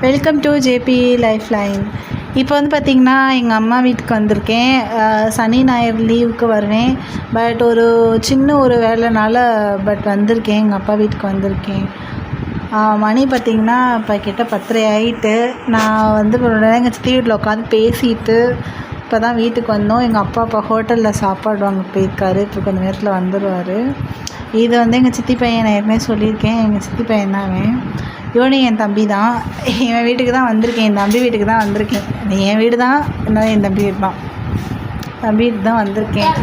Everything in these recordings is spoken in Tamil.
Welcome to JP lifeline. இப்போ வந்து பார்த்திங்கன்னா எங்கள் அம்மா வீட்டுக்கு வந்திருக்கேன். சனி ஞாயிறு லீவுக்கு வருவேன். ஒரு சின்ன வேலைனால வந்திருக்கேன். எங்கள் அப்பா வீட்டுக்கு வந்திருக்கேன். மணி பார்த்திங்கன்னா இப்போ கிட்ட 10:30 ஆகிட்டு. நான் வந்து எங்கள் சித்தி வீட்டில் உட்காந்து பேசிட்டு இப்போ தான் வீட்டுக்கு வந்தோம். எங்கள் அப்பா இப்போ ஹோட்டலில் சாப்பாடு வாங்க போயிருக்காரு. இப்போ கொஞ்சம் நேரத்தில் வந்துடுவார். இது வந்து எங்கள் சித்தி பையன், நான் ஏற்கனவே சொல்லியிருக்கேன், எங்கள் சித்தி பையன் தான் அவன். இவனும் என் தம்பி தான். என் வீட்டுக்கு தான் வந்திருக்கேன், என் தம்பி வீட்டுக்கு தான் வந்திருக்கேன். என் வீடு தான், இன்னும் என் தம்பி வீடு தான். தம்பி வீட்டுக்கு தான் வந்திருக்கேன்.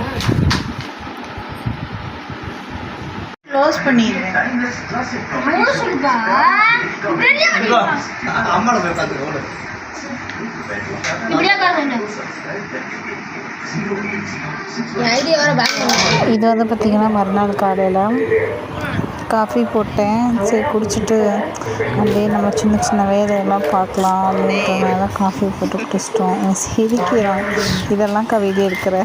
க்ளோஸ் பண்ணிடுவேன். இது வந்து பார்த்திங்கன்னா மறுநாள் காலையில் காஃபி போட்டேன். சரி குடிச்சிட்டு அப்படியே நம்ம சின்ன சின்ன வேலையெல்லாம் பார்க்கலாம் அப்படின்றதுனால காஃபி போட்டு குடிச்சிட்டோம். சிரிக்கிறான், இதெல்லாம் கவிதை எடுக்கிற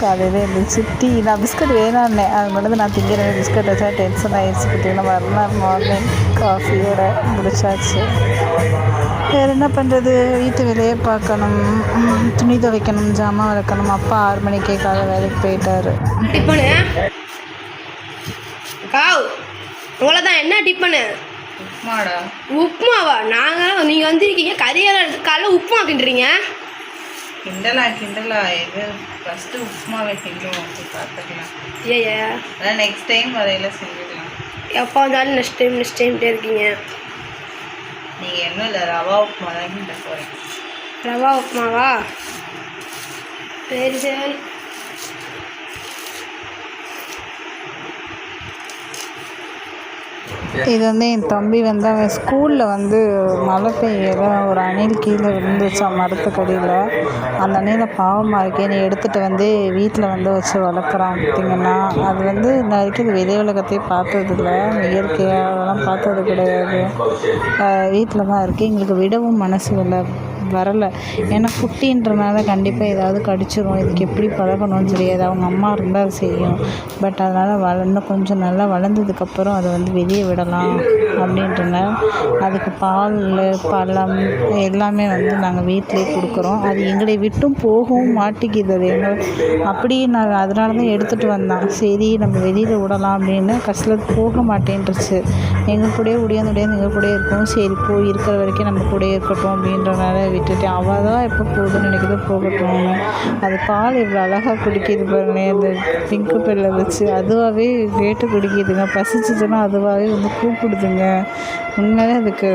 காலையில் இருந்துச்சு. டீ நான் பிஸ்கட் வேணான்னேன், அது மட்டும் நான் திங்கிறேன். பிஸ்கட் வச்சா டென்ஷன் ஆகிடுச்சு. பார்த்திங்கன்னா மறுநாள் மார்னிங் காஃபியோட முடிச்சாச்சு. வேறு என்ன பண்ணுறது, வீட்டு வேலையே பார்க்கணும், துணி துவைக்கணும், ஜாமான் விளக்கணும். அப்பா 6 மணிக்கே காலை வேலைக்கு போயிட்டாரு. இவ்வளோதான். என்ன டிஃபனு? உப்புமாடா. உப்புமாவா? நீங்கள் வந்திருக்கீங்க கறியெல்லாம் காலைல உப்புமா கிண்டுறீங்க. கிண்டலா இது ஃபஸ்ட்டு உப்புமாவை கிண்டுவோம், அப்படி பார்த்துக்கலாம். ஏ அதான் நெக்ஸ்ட் டைம் வரையில் செஞ்சுக்கலாம். எப்போ வந்தாலும் நெக்ஸ்ட் டைம்ட்டே இருக்கீங்க. நீங்கள் என்ன இல்லை, ரவா உப்புமா தான் கிண்ட போகிறேன். ரவா உப்புமாவா? சரி சரி. இது வந்து என் தம்பி வந்து அவன் ஸ்கூலில் வந்து மழை பெய்யல, ஒரு அணில் கீழே விழுந்துச்சா மரத்துக்கடியில். அந்த அணிலை பாவமாக இருக்கேன்னு எடுத்துகிட்டு வந்து வீட்டில் வந்து வச்சு வளர்க்குறான். பார்த்திங்கன்னா அது வந்து இந்த வரைக்கும் இது வெளி உலகத்தையே பார்த்ததில்ல, இயற்கையாக அதெல்லாம் பார்த்தது கிடையாது. வீட்டில் தான் இருக்குது. எங்களுக்கு விடவும் மனசு வரலை. ஏன்னா குட்டின்றனால கண்டிப்பாக ஏதாவது கடிச்சிரும். இதுக்கு எப்படி பழகணும்னு தெரியாது. அவங்க அம்மா இருந்தால் அது செய்யும். அதனால் இன்னும் கொஞ்சம் நல்லா வளர்ந்ததுக்கப்புறம் அதை வந்து வெளியே விடலாம் அப்படின்றனால அதுக்கு பால், பழம் எல்லாமே வந்து நாங்கள் வீட்டிலே கொடுக்குறோம். அது எங்களை விட்டும் போகவும் மாட்டிக்கிது. அது அப்படியே நான் அதனால தான் எடுத்துகிட்டு வந்தேன். சரி நம்ம வெளியில் விடலாம் அப்படின்னு. கஷ்டத்தில் போக மாட்டேன்ருச்சு. எங்கள் கூடயே உடையாந்து எங்கள் கூடயே இருக்கவும், சரி போய் இருக்கிற வரைக்கும் நம்ம கூடயே இருக்கட்டும் அப்படின்றனால விட்டுட்டேன். அவள் தான் எப்போ போகுதுன்னு நினைக்கிது, போகட்டும். அது பால் இவ்வளோ அழகாக குடிக்கிது பாருங்களேன், அந்த பிங்க்கு பெல்லை வச்சு அதுவாகவே கேட்டு குடிக்கிதுங்க. பசிச்சுதுன்னா அதுவாகவே வந்து கூப்பிடுதுங்க. உண்மையிலே அதுக்கு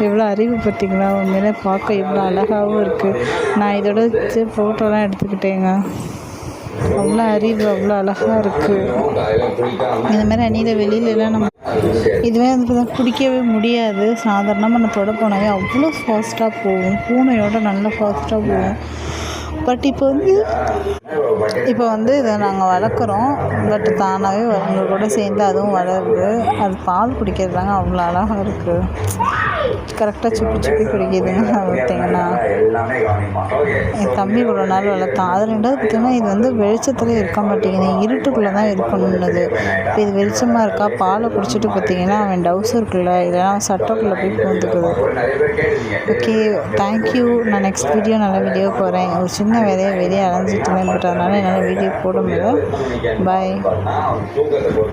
எவ்வளோ அறிவு பார்த்திங்களா. உண்மையிலே பார்க்க எவ்வளோ அழகாகவும் இருக்குது. நான் இதோட ஃபோட்டோலாம் எடுத்துக்கிட்டேங்க. அவ்வளோ அறிவு, அவ்வளோ அழகாக இருக்குது. இந்த மாதிரி அணியில் வெளியிலலாம் நம்ம இதுவே வந்து குடிக்கவே முடியாது. சாதாரணமாக நம்ம தொட போனாவே அவ்வளோ ஃபாஸ்ட்டாக போகும். பூனையோட நல்லா ஃபாஸ்ட்டாக போகும். இப்போ வந்து இதை நாங்கள் வளர்க்குறோம். தானாகவே எங்கள் கூட சேர்ந்து அதுவும் வளருது. அது பால் குடிக்கிறதாங்க அவ்வளோ அழகாக இருக்குது. கரெக்டாக சுப்பி குடிக்கிதுங்க. பார்த்திங்கன்னா என் தம்பி இவ்வளோ நாள் வளர்த்தான். அது ரெண்டாவது பார்த்திங்கன்னா இது வந்து வெளிச்சத்தில் இருக்க மாட்டேங்குது, இருட்டுக்குள்ளே தான் இருக்கணும்னது. இப்போ இது வெளிச்சமாக இருக்கா. பாலை குடிச்சிட்டு பார்த்திங்கன்னா அவன் டவுசருக்குள்ளே இல்லைனா அவன் சட்டைக்குள்ளே போய் பூந்துக்குது. Okay, thank you. நான் நெக்ஸ்ட் வீடியோ நல்ல வீடியோ போகிறேன். ஒரு சின்ன வேலையை வெளியே அலைஞ்சிட்டு அதனால் என்னால் வீடியோ போட முடியல. பாய்.